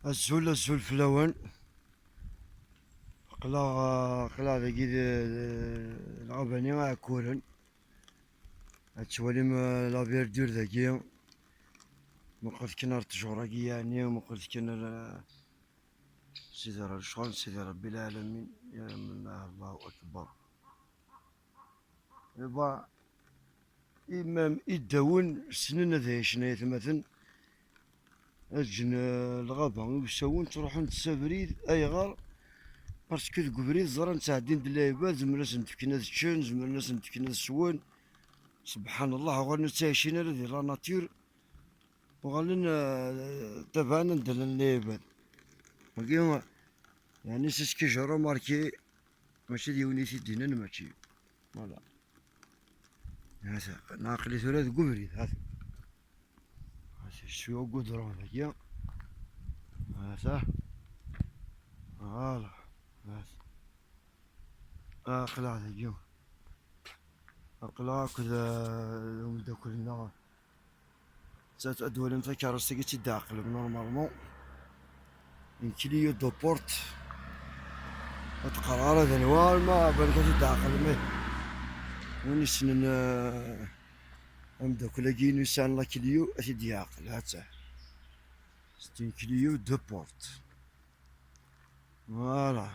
الزول في اللون. قلا ذاكي الغاباني كورن. هتولي لا فيردور ذاكي. مقلت كنا رتجوراكي يعني ومقلت كنا سيدي شغل سيدي ربي العالمين يا من الله أكبر. يبا إمام إداون سنين ذا شناية مثلا أجن الغابة ويساون تروحون تسافريد أي غار باسكو ذوك بريد زران ساعدين دلايبات زمرنا سنتفكنا الشن زمرنا سنتفكنا السوان. سبحان الله غالنا تعيشين هذه لا ناتير وغالنا تبعنا ندلنا اللايبات يعني سيسكي جرو ماركي ماشي ديوني سيدينا ماشي فوالا. هذا ناقلي ثلاث قبري هذا شو قدرون هيا هذا فوالا هذا اقلع هذا اليوم اقلع كذا يوم دا كل نهار زات ادوال نتا كارستيكي تداخل نورمالمون يمكن دو بورت وتقرار هذا نوال ما بالك تداخل ميه وني سنن ام دا كل جينو سان لا كليو اتدياقل هاتا ستين كليو دو بورت فوالا.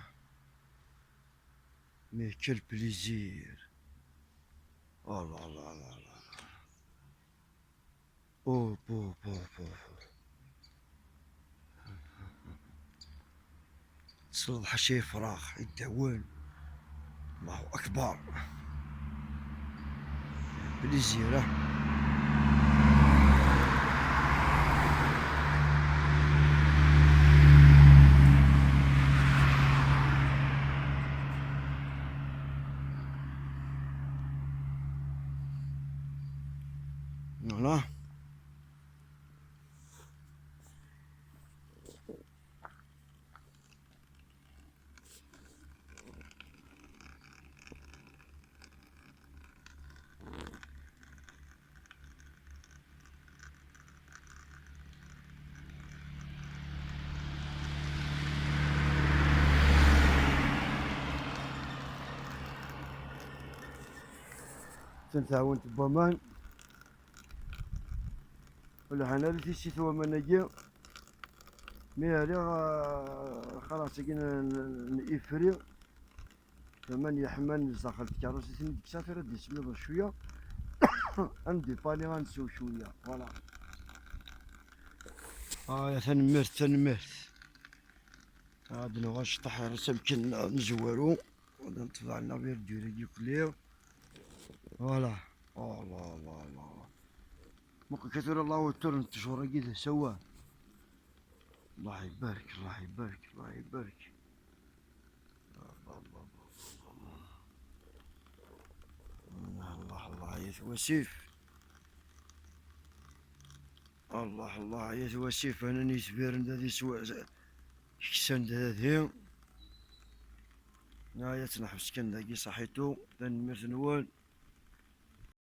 مي كل بليزير. الله الله الله الله. اوه بو بو بو تصلح شي فراخ يدعون. الله اكبر بليزير. فوالا تنتعاون تبامان ولا حنا اللي تيسي ثوا مناجي مي هذا خلاص كينا نإفري ثمن يحمل داخل الكراسي تسافر دي سميض شوية عندي بالي غنسو شوية فوالا. يا تنمرت هاد نغا شطح يمكن نزورو ونطلع لنا غير ديريكي كلير فوالا. الله الله الله ممكن كثر الله وتر انتشورا كذا سوا. الله يبارك الله يبارك الله يبارك. الله الله يا وسيف. الله الله يا وسيف انا نيسبير هذه سوا كسان هذه يا تنحبس كان ذاكي صحيتو تنمير نوال